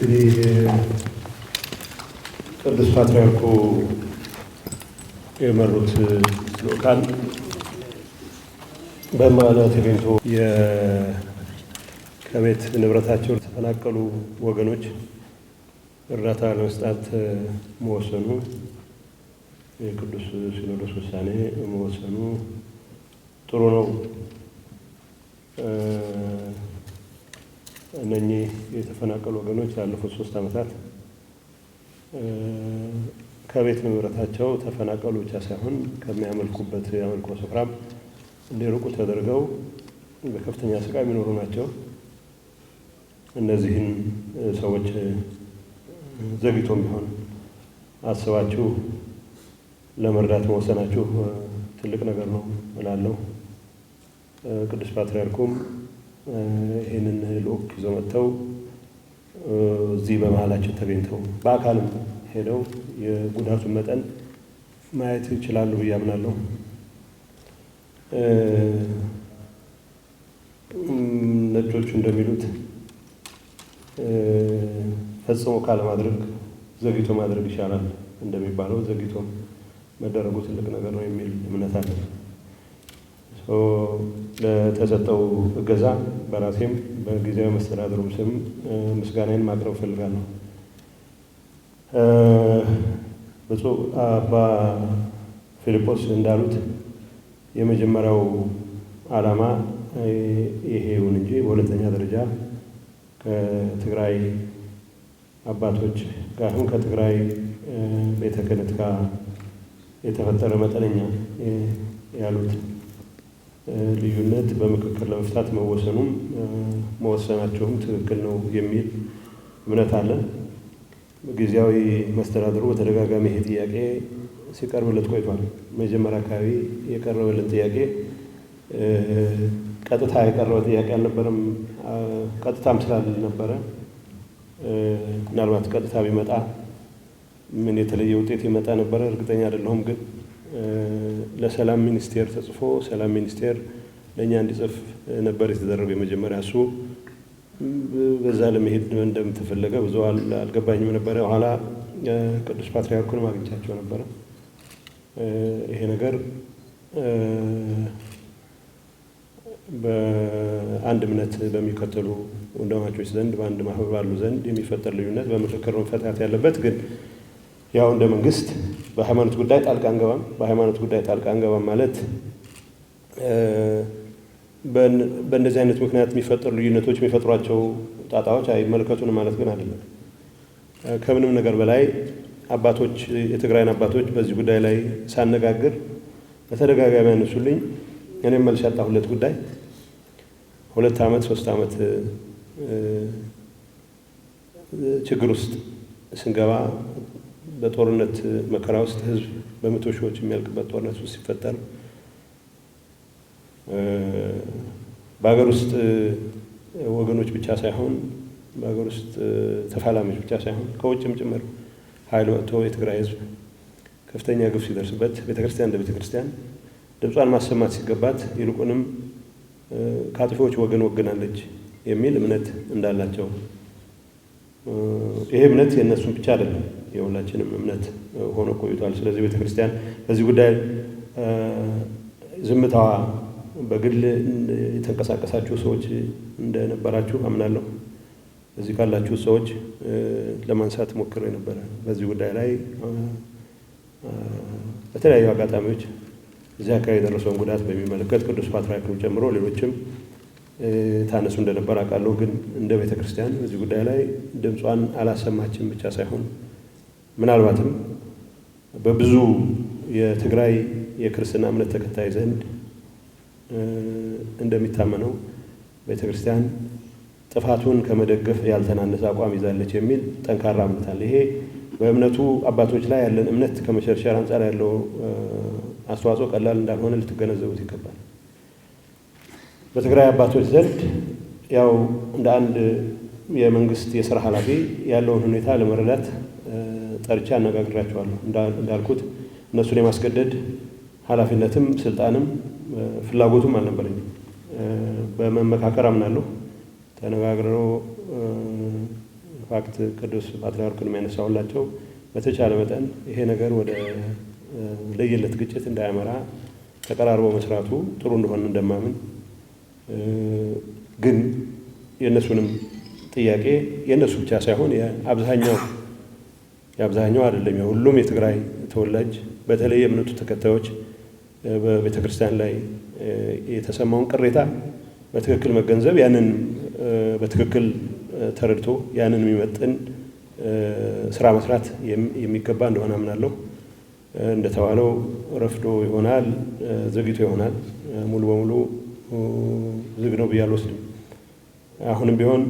እንግዲህ ቅዱስ ፓትርያርኩ የመሩት ልኡካን በመቀለ ተገኝቶ ከቤት ንብረታቸው ተፈናቀሉ ወገኖች እርዳታ ለመስጠት መወሰኑ የቅዱስ ሲኖዶስ ውሳኔ መወሰኑ ጥሩ ነው። እነኚህ የተፈናቀሉ ወገኖች ያለፉት 3 ዓመታት ከቤት ንብረታቸው ተፈናቀሉ ብቻ ሳይሆን ከሚያመልኩበት የአምልኮ ስፍራም እንዲርቁ ተደርገው በከፍተኛ ስቃይ የሚኖሩ ናቸው። እነዚህን ሰዎች ዘግይቶም ቢሆን አስባችሁ ለመርዳት መወሰናችሁ ትልቅ ነገር ነው እላለሁ። ቅዱስ ፓትርያርኩም ይህንን ልኡክ ይዘው መጥተው እዚህ በመሃላችን ተገኝተው በአካልም ሄደው የጉዳቱን መጠን ማየት ይችላሉ ብዬ አምናለሁ። ነጮቹ እንደሚሉት ፈጽሞ ካለማድረግ ዘግይቶ ማድረግ ይሻላል እንደሚባለው ዘግይቶ መደረጉ ትልቅ ነገር ነው የሚል እምነት አለ። ለተሰጠው እገዛ በራሴም በጊዜያዊ መስተዳድሩም ስም ምስጋናዬን ማቅረብ እፈልጋለሁ። ብፁዕ አባ ፊልጶስ እንዳሉት የመጀመሪያው ዓላማ ይሄ ይሁን እንጂ በሁለተኛ ደረጃ ከትግራይ አባቶች ጋር ከትግራይ ቤተ ክህነት ጋር የተፈጠረ መጠነኛ ያሉት ልዩነት በምክክር ለመፍታት መወሰናቸውም ትክክል ነው የሚል እምነት አለ። ጊዜያዊ መስተዳድሩ በተደጋጋሚ ይሄ ጥያቄ ሲቀርብለት ቆይቷል። መጀመሪያ አካባቢ የቀረበልን ጥያቄ ቀጥታ የቀረበ ጥያቄ አልነበረም። ቀጥታም ስላልነበረ ምናልባት ቀጥታ ቢመጣ ምን የተለየ ውጤት ይመጣ ነበረ እርግጠኛ አይደለሁም። ግን ለሰላም ሚኒስቴር ተጽፎ ሰላም ሚኒስቴር ለእኛ እንዲጽፍ ነበር የተደረገው። የመጀመሪያ እሱ በዛ ለመሄድ እንደምትፈለገ ብዙ አልገባኝም ነበረ። ኋላ ቅዱስ ፓትርያርኩንም አግኝቻቸው ነበረ። ይሄ ነገር በአንድ እምነት በሚከተሉ ወንድማማቾች ዘንድ በአንድ ማህበር ባሉ ዘንድ የሚፈጠር ልዩነት በምክክር መፈታት ያለበት፣ ግን ያው እንደ መንግስት በሃይማኖት ጉዳይ ጣልቃ አንገባም። በሃይማኖት ጉዳይ ጣልቃ አንገባም ማለት በእንደዚህ አይነት ምክንያት የሚፈጠሩ ልዩነቶች የሚፈጥሯቸው ጣጣዎች አይመለከቱንም ማለት ግን አይደለም። ከምንም ነገር በላይ አባቶች የትግራይን አባቶች በዚህ ጉዳይ ላይ ሳነጋግር በተደጋጋሚ ያነሱልኝ እኔም መልስ ያጣሁለት ጉዳይ 2 ዓመት 3 ዓመት ችግር ውስጥ ስንገባ በጦርነት መከራ ውስጥ ህዝብ በመቶ ሺዎች የሚያልቅበት ጦርነት ውስጥ ሲፈጠር በአገር ውስጥ ወገኖች ብቻ ሳይሆን በአገር ውስጥ ተፋላሚዎች ብቻ ሳይሆን ከውጭም ጭምር ኃይል ወጥቶ የትግራይ ህዝብ ከፍተኛ ግፍ ሲደርስበት ቤተክርስቲያን እንደ ቤተክርስቲያን ድምጿን ማሰማት ሲገባት ይልቁንም ከአጥፊዎች ወገን ወግናለች የሚል እምነት እንዳላቸው፣ ይሄ እምነት የእነሱም ብቻ አይደለም የሁላችንም እምነት ሆኖ ቆይቷል። ስለዚህ ቤተክርስቲያን በዚህ ጉዳይ ዝምታዋ በግል የተንቀሳቀሳችሁ ሰዎች እንደነበራችሁ አምናለሁ። እዚህ ካላችሁ ሰዎች ለማንሳት ሞክሬ ነበረ። በዚህ ጉዳይ ላይ በተለያዩ አጋጣሚዎች እዚህ አካባቢ የደረሰውን ጉዳት በሚመለከት ቅዱስ ፓትርያርኩን ጨምሮ ሌሎችም ታነሱ እንደነበር አውቃለሁ። ግን እንደ ቤተ ክርስቲያን በዚህ ጉዳይ ላይ ድምጿን አላሰማችም ብቻ ሳይሆን ምናልባትም በብዙ የትግራይ የክርስትና እምነት ተከታይ ዘንድ እንደሚታመነው ቤተ ክርስቲያን ጥፋቱን ከመደገፍ ያልተናነሰ አቋም ይዛለች የሚል ጠንካራ እምነት አለ። ይሄ በእምነቱ አባቶች ላይ ያለን እምነት ከመሸርሸር አንጻር ያለው አስተዋጽኦ ቀላል እንዳልሆነ ልትገነዘቡት ይገባል። በትግራይ አባቶች ዘንድ ያው እንደ አንድ የመንግስት የሥራ ኃላፊ ያለውን ሁኔታ ለመረዳት ጠርቻ አነጋግራቸዋለሁ። እንዳልኩት እነሱን የማስገደድ ኃላፊነትም ስልጣንም ፍላጎቱም አልነበረኝም። በመመካከር አምናለሁ። ተነጋግረው ፋክት ቅዱስ ፓትርያርኩን የሚያነሳውላቸው በተቻለ መጠን ይሄ ነገር ወደ ለየለት ግጭት እንዳያመራ ተቀራርቦ መስራቱ ጥሩ እንደሆነ እንደማምን ግን የነሱንም ጥያቄ የነሱ ብቻ ሳይሆን የአብዛኛው አይደለም የሁሉም የትግራይ ተወላጅ በተለይ የእምነቱ ተከታዮች በቤተክርስቲያን ላይ የተሰማውን ቅሬታ በትክክል መገንዘብ ያንን በትክክል ተረድቶ ያንን የሚመጥን ስራ መስራት የሚገባ እንደሆነ አምናለሁ። እንደተባለው ረፍዶ ይሆናል፣ ዘግይቶ ይሆናል፣ ሙሉ በሙሉ ዝግ ነው ብዬ አልወስድም። አሁንም ቢሆን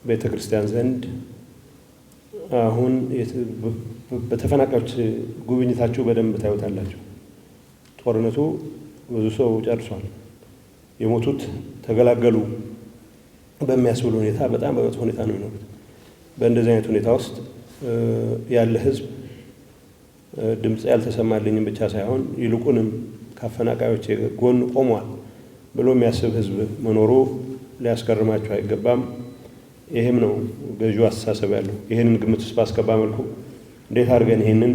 በቤተክርስቲያን ዘንድ አሁን በተፈናቃዮች ጉብኝታችሁ በደንብ ታዩታላችሁ። ጦርነቱ ብዙ ሰው ጨርሷል። የሞቱት ተገላገሉ በሚያስብል ሁኔታ በጣም በመጥፎ ሁኔታ ነው የሚኖሩት። በእንደዚህ አይነት ሁኔታ ውስጥ ያለ ህዝብ ድምፅ ያልተሰማልኝም ብቻ ሳይሆን ይልቁንም ከአፈናቃዮች ጎን ቆሟል ብሎ የሚያስብ ህዝብ መኖሩ ሊያስገርማችሁ አይገባም። ይሄም ነው ገዢው አስተሳሰብ ያለው። ይሄንን ግምት ውስጥ ባስገባ መልኩ እንዴት አድርገን ይሄንን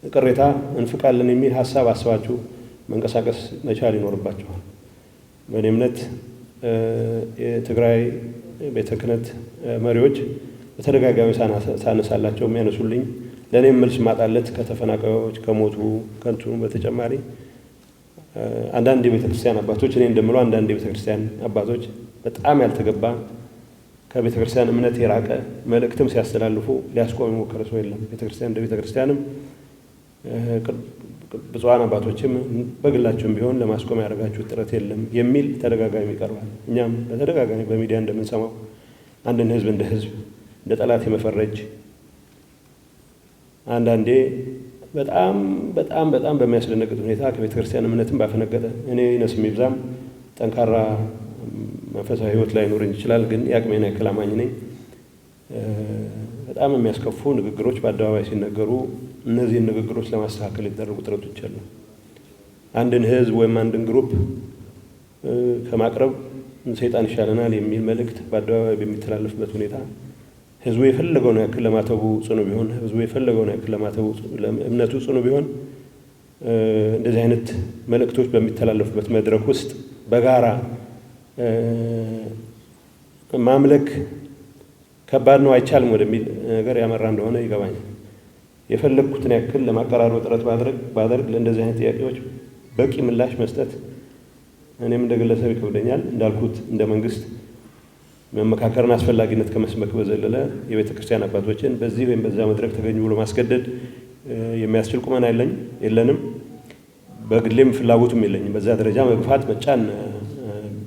ቅሬታ እንፍቃለን የሚል ሀሳብ አስባችሁ መንቀሳቀስ መቻል ይኖርባችኋል። በእኔ እምነት የትግራይ ቤተ ክህነት መሪዎች በተደጋጋሚ ሳነሳላቸው የሚያነሱልኝ ለእኔም መልስ ማጣለት ከተፈናቃዮች ከሞቱ ከንቱ በተጨማሪ አንዳንድ የቤተ ክርስቲያን አባቶች እኔ እንደምለው አንዳንድ የቤተ ክርስቲያን አባቶች በጣም ያልተገባ ከቤተ ክርስቲያን እምነት የራቀ መልእክትም ሲያስተላልፉ ሊያስቆም የሞከረ ሰው የለም። ቤተ ክርስቲያን እንደ ቤተ ክርስቲያንም ብፁዓን አባቶችም በግላቸውም ቢሆን ለማስቆም ያደረጋችሁት ጥረት የለም የሚል ተደጋጋሚ ይቀርባል። እኛም በተደጋጋሚ በሚዲያ እንደምንሰማው አንድን ህዝብ እንደ ህዝብ እንደ ጠላት የመፈረጅ አንዳንዴ በጣም በጣም በጣም በሚያስደነግጥ ሁኔታ ከቤተ ክርስቲያን እምነትም ባፈነገጠ እኔ ነስም ይብዛም ጠንካራ መንፈሳዊ ህይወት ላይ ኖረኝ ይችላል፣ ግን ያቅሜን ያክል አማኝ ነኝ። በጣም የሚያስከፉ ንግግሮች በአደባባይ ሲነገሩ እነዚህን ንግግሮች ለማስተካከል የተደረጉ ጥረቶች አሉ። አንድን ህዝብ ወይም አንድን ግሩፕ ከማቅረብ ሰይጣን ይሻለናል የሚል መልእክት በአደባባይ በሚተላለፍበት ሁኔታ ህዝቡ የፈለገውን ያክል ለማተቡ ጽኑ ቢሆን ህዝቡ የፈለገውን ያክል ለማተቡ እምነቱ ጽኑ ቢሆን እንደዚህ አይነት መልእክቶች በሚተላለፉበት መድረክ ውስጥ በጋራ ማምለክ ከባድ ነው አይቻልም ወደሚል ነገር ያመራ እንደሆነ ይገባኛል። የፈለግኩትን ያክል ለማቀራረብ ጥረት ባደርግ ለእንደዚህ አይነት ጥያቄዎች በቂ ምላሽ መስጠት እኔም እንደ ግለሰብ ይከብደኛል። እንዳልኩት እንደ መንግስት መመካከርን አስፈላጊነት ከመስበክ በዘለለ የቤተ ክርስቲያን አባቶችን በዚህ ወይም በዛ መድረክ ተገኙ ብሎ ማስገደድ የሚያስችል ቁመና የለንም። በግሌም ፍላጎቱም የለኝም። በዛ ደረጃ መግፋት መጫን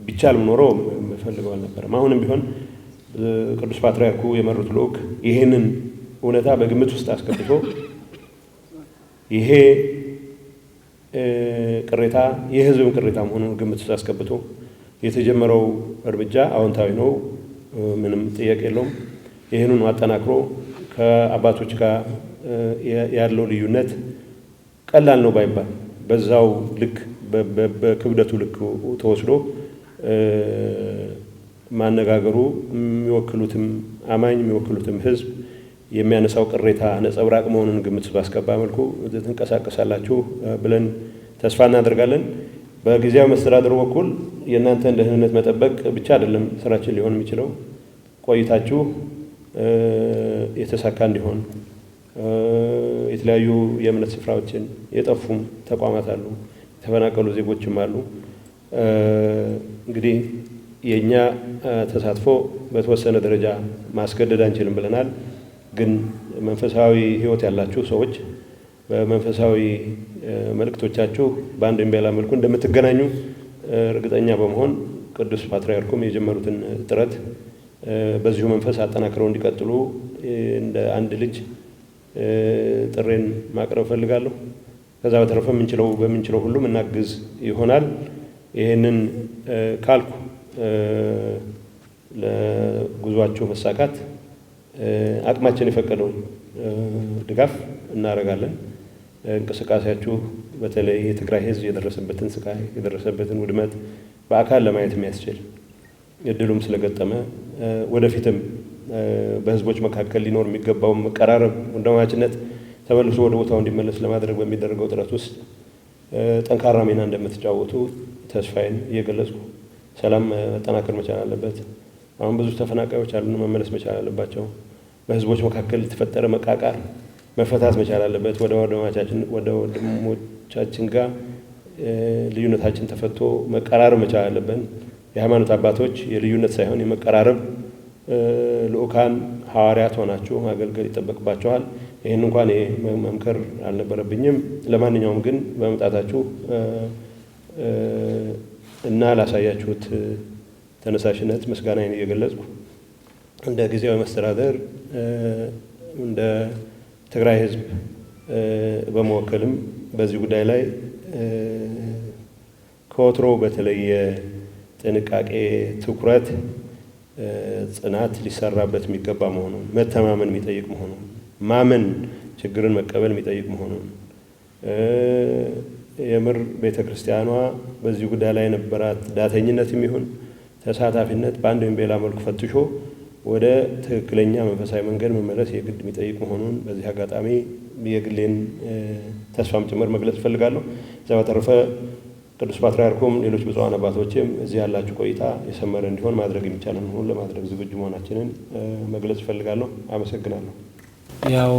ቢቻል ኖሮ ፈልገው አልነበረም። አሁንም ቢሆን ቅዱስ ፓትርያርኩ የመሩት ልዑክ ይሄንን እውነታ በግምት ውስጥ አስገብቶ ይሄ ቅሬታ የህዝብም ቅሬታ መሆኑን ግምት ውስጥ አስገብቶ የተጀመረው እርምጃ አዎንታዊ ነው፣ ምንም ጥያቄ የለውም። ይህንን አጠናክሮ ከአባቶች ጋር ያለው ልዩነት ቀላል ነው ባይባል በዛው ልክ በክብደቱ ልክ ተወስዶ ማነጋገሩ የሚወክሉትም አማኝ የሚወክሉትም ህዝብ የሚያነሳው ቅሬታ ነጸብራቅ መሆኑን ግምት ባስገባ መልኩ ትንቀሳቀሳላችሁ ብለን ተስፋ እናደርጋለን። በጊዜያዊ መስተዳድሩ በኩል የእናንተን ደህንነት መጠበቅ ብቻ አይደለም ስራችን ሊሆን የሚችለው፣ ቆይታችሁ የተሳካ እንዲሆን የተለያዩ የእምነት ስፍራዎችን የጠፉም ተቋማት አሉ፣ የተፈናቀሉ ዜጎችም አሉ። እንግዲህ የኛ ተሳትፎ በተወሰነ ደረጃ ማስገደድ አንችልም ብለናል። ግን መንፈሳዊ ህይወት ያላችሁ ሰዎች በመንፈሳዊ መልእክቶቻችሁ በአንድ በሌላ መልኩ እንደምትገናኙ እርግጠኛ በመሆን ቅዱስ ፓትርያርኩም የጀመሩትን ጥረት በዚሁ መንፈስ አጠናክረው እንዲቀጥሉ እንደ አንድ ልጅ ጥሬን ማቅረብ ፈልጋለሁ። ከዛ በተረፈ በምንችለው ሁሉ እናግዝ ይሆናል። ይሄንን ካልኩ ለጉዟቸው መሳካት አቅማችን የፈቀደውን ድጋፍ እናደርጋለን። እንቅስቃሴያችሁ በተለይ የትግራይ ህዝብ የደረሰበትን ስቃይ የደረሰበትን ውድመት በአካል ለማየት የሚያስችል እድሉም ስለገጠመ ወደፊትም በህዝቦች መካከል ሊኖር የሚገባው መቀራረብ ወንድማማችነት ተመልሶ ወደ ቦታው እንዲመለስ ለማድረግ በሚደረገው ጥረት ውስጥ ጠንካራ ሚና እንደምትጫወቱ ተስፋዬን እየገለጽኩ ሰላም መጠናከር መቻል አለበት። አሁን ብዙ ተፈናቃዮች አሉን፣ መመለስ መቻል አለባቸው። በህዝቦች መካከል የተፈጠረ መቃቃር መፈታት መቻል አለበት። ወደ ወንድሞቻችን ጋር ልዩነታችን ተፈቶ መቀራረብ መቻል አለብን። የሃይማኖት አባቶች የልዩነት ሳይሆን የመቀራረብ ልኡካን ሐዋርያት ሆናችሁ ማገልገል ይጠበቅባችኋል። ይህን እንኳን መምከር አልነበረብኝም። ለማንኛውም ግን በመምጣታችሁ እና ላሳያችሁት ተነሳሽነት ምስጋናዬን እየገለጽኩ እንደ ጊዜያዊ መስተዳደር እንደ ትግራይ ህዝብ በመወከልም በዚህ ጉዳይ ላይ ከወትሮ በተለየ ጥንቃቄ፣ ትኩረት፣ ጽናት ሊሰራበት የሚገባ መሆኑን፣ መተማመን የሚጠይቅ መሆኑን፣ ማመን ችግርን መቀበል የሚጠይቅ መሆኑን የምር ቤተክርስቲያኗ በዚህ ጉዳይ ላይ የነበራት ዳተኝነት የሚሆን ተሳታፊነት በአንድ ወይም በሌላ መልኩ ፈትሾ ወደ ትክክለኛ መንፈሳዊ መንገድ መመለስ የግድ የሚጠይቅ መሆኑን በዚህ አጋጣሚ የግሌን ተስፋም ጭምር መግለጽ እፈልጋለሁ። እዛ በተረፈ ቅዱስ ፓትርያርኩም ሌሎች ብፁዓን አባቶችም እዚህ ያላችሁ ቆይታ የሰመረ እንዲሆን ማድረግ የሚቻለን ሁሉ ለማድረግ ዝግጁ መሆናችንን መግለጽ እፈልጋለሁ። አመሰግናለሁ። ያው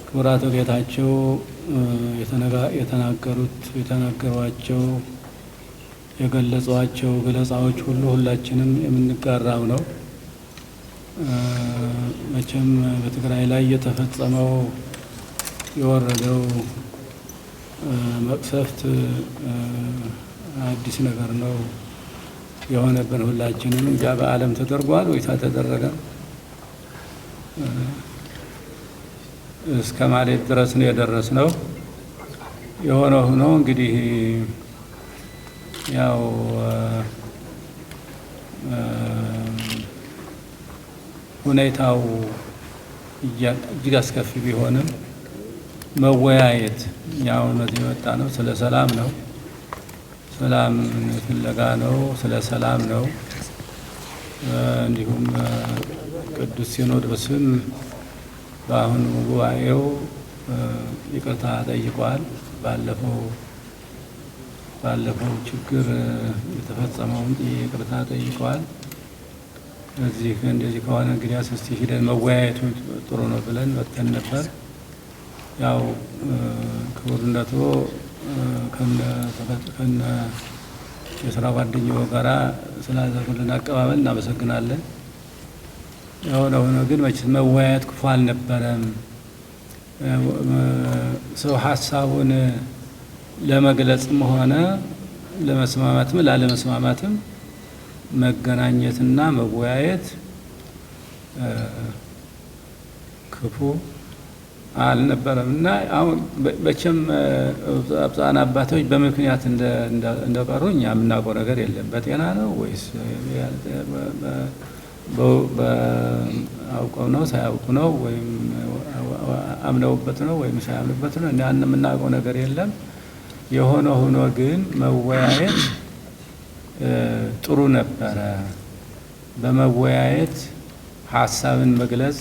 ክቡር አቶ ጌታቸው የተናገሯቸው የገለጿቸው ገለጻዎች ሁሉ ሁላችንም የምንጋራው ነው። መቼም በትግራይ ላይ የተፈጸመው የወረደው መቅሰፍት አዲስ ነገር ነው የሆነብን ሁላችንም። እንጃ በዓለም ተደርጓል ወይስ አልተደረገም እስከ ማለት ድረስ ነው የደረስነው። የሆነ ሆኖ እንግዲህ ያው ሁኔታው እጅግ አስከፊ ቢሆንም መወያየት ያው እውነት የወጣ ነው። ስለ ሰላም ነው፣ ሰላም ፍለጋ ነው፣ ስለ ሰላም ነው። እንዲሁም ቅዱስ ሲኖዶስም በአሁኑ ጉባኤው ይቅርታ ጠይቋል። ባለፈው ችግር የተፈጸመውን ይቅርታ ጠይቋል። እዚህ እንደዚህ ከሆነ እንግዲህ እስቲ ሂደን መወያየቱ ጥሩ ነው ብለን ወጥተን ነበር። ያው ክቡርነቱ ከነ የስራ ጓደኛው ጋራ ስላደረጉልን አቀባበል እናመሰግናለን። የሆነ ሆኖ ግን መቼስ መወያየት ክፉ አልነበረም። ሰው ሀሳቡን ለመግለጽም ሆነ ለመስማማትም ላለመስማማትም መገናኘትና መወያየት ክፉ አልነበረም እና አሁን በቸም ብፁዓን አባቶች በምክንያት እንደቀሩ እኛ የምናውቀው ነገር የለም። በጤና ነው ወይስ አውቀው ነው ሳያውቁ ነው ወይም አምነውበት ነው ወይም ሳያምኑበት ነው እና የምናውቀው ነገር የለም። የሆነ ሆኖ ግን መወያየት ጥሩ ነበረ። በመወያየት ሀሳብን መግለጽ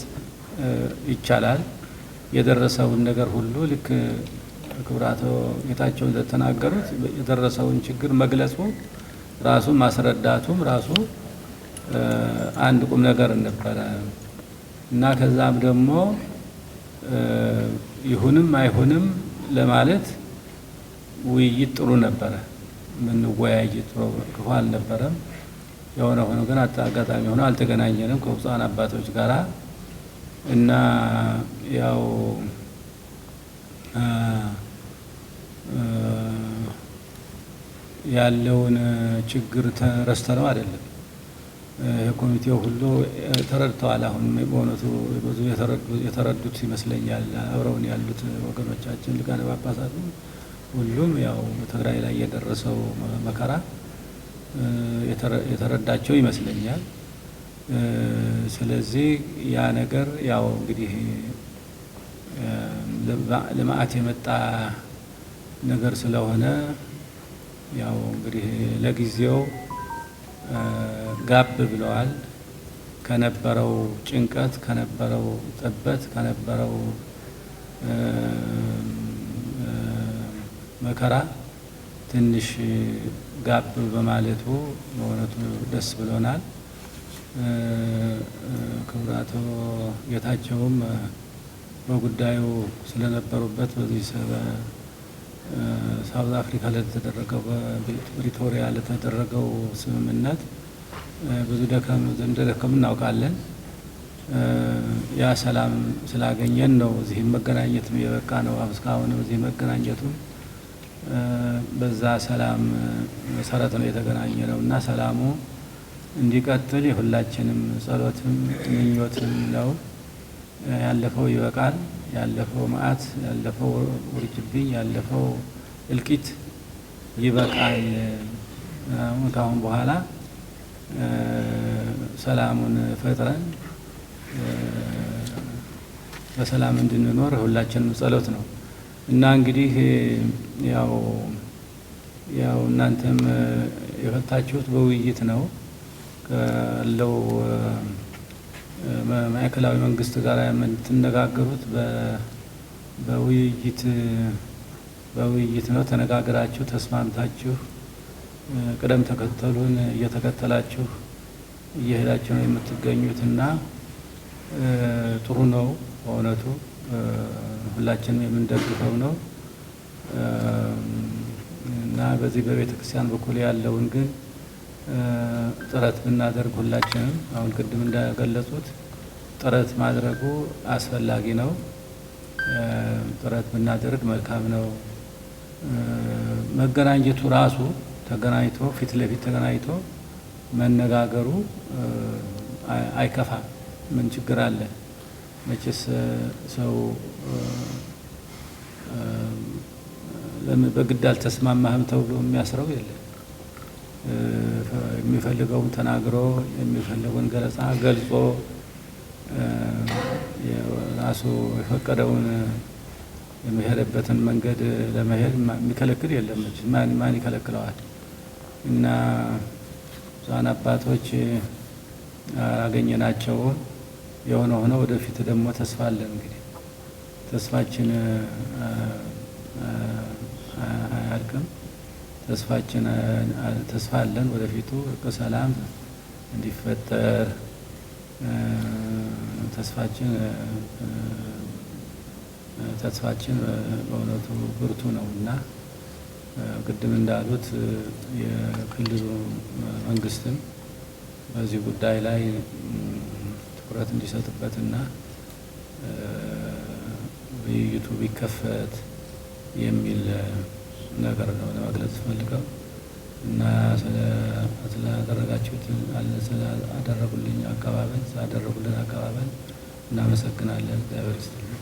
ይቻላል። የደረሰውን ነገር ሁሉ ልክ ክቡር አቶ ጌታቸው እንደተናገሩት የደረሰውን ችግር መግለጹ ራሱ ማስረዳቱም ራሱ አንድ ቁም ነገር ነበረ እና ከዛም ደግሞ ይሁንም አይሁንም ለማለት ውይይት ጥሩ ነበረ። ምን ወያይ ጥሩ ክፉ አልነበረም። የሆነ ሆኖ ግን አጋጣሚ ሆኖ አልተገናኘንም ከብፁዓን አባቶች ጋራ እና ያው ያለውን ችግር ተረስተነው አይደለም። ኮሚቴው ሁሉ ተረድተዋል። አሁን በእውነቱ ብዙ የተረዱት ይመስለኛል። አብረውን ያሉት ወገኖቻችን ሊቃነ ጳጳሳት ሁሉም ያው ትግራይ ላይ የደረሰው መከራ የተረዳቸው ይመስለኛል። ስለዚህ ያ ነገር ያው እንግዲህ ልማት የመጣ ነገር ስለሆነ ያው እንግዲህ ለጊዜው ጋብ ብለዋል። ከነበረው ጭንቀት፣ ከነበረው ጥበት፣ ከነበረው መከራ ትንሽ ጋብ በማለቱ በእውነቱ ደስ ብሎናል። ክቡር አቶ ጌታቸውም በጉዳዩ ስለነበሩበት በዚህ ሳውዝ አፍሪካ ለተደረገው በፕሪቶሪያ ለተደረገው ስምምነት ብዙ እንደደከም እናውቃለን። ያ ሰላም ስላገኘን ነው እዚህ መገናኘትም የበቃ ነው። እስካሁን እዚህ መገናኘቱም በዛ ሰላም መሰረት ነው የተገናኘ ነው እና ሰላሙ እንዲቀጥል የሁላችንም ጸሎትም ምኞትም ነው። ያለፈው ይበቃል። ያለፈው መዓት፣ ያለፈው ውርጅብኝ፣ ያለፈው እልቂት ይበቃል። ከአሁን በኋላ ሰላሙን ፈጥረን በሰላም እንድንኖር ሁላችንም ጸሎት ነው እና እንግዲህ ያው እናንተም የፈታችሁት በውይይት ነው ካለው ማዕከላዊ መንግስት ጋር የምትነጋገሩት በውይይት ነው። ተነጋግራችሁ ተስማምታችሁ ቅደም ተከተሉን እየተከተላችሁ እየሄዳችሁ ነው የምትገኙትና ጥሩ ነው። በእውነቱ ሁላችንም የምንደግፈው ነው እና በዚህ በቤተ ክርስቲያን በኩል ያለውን ግን ጥረት ብናደርግ ሁላችንም አሁን ቅድም እንደገለጹት ጥረት ማድረጉ አስፈላጊ ነው። ጥረት ብናደርግ መልካም ነው። መገናኘቱ ራሱ ተገናኝቶ ፊት ለፊት ተገናኝቶ መነጋገሩ አይከፋም። ምን ችግር አለ? መቼስ ሰው ለምን በግድ አልተስማማህም ተብሎ የሚያስረው የለም። የሚፈልገውን ተናግሮ የሚፈልገውን ገለጻ ገልጾ ራሱ የፈቀደውን የሚሄድበትን መንገድ ለመሄድ የሚከለክል የለም። ማን ይከለክለዋል? እና ዛን አባቶች አገኘናቸው። የሆነ ሆነ ወደፊት ደግሞ ተስፋ አለን። እንግዲህ ተስፋችን አያልቅም። ተስፋ አለን። ወደፊቱ ሰላም እንዲፈጠር ተስፋችን በእውነቱ ብርቱ ነው እና ቅድም እንዳሉት የክልሉ መንግስትም በዚህ ጉዳይ ላይ ትኩረት እንዲሰጥበትና ውይይቱ ቢከፈት የሚል ነገር ነው ለመግለጽ ፈልገው እና ስላደረጉልን አቀባበል እናመሰግናለን። እግዚአብሔር ይስጥልን።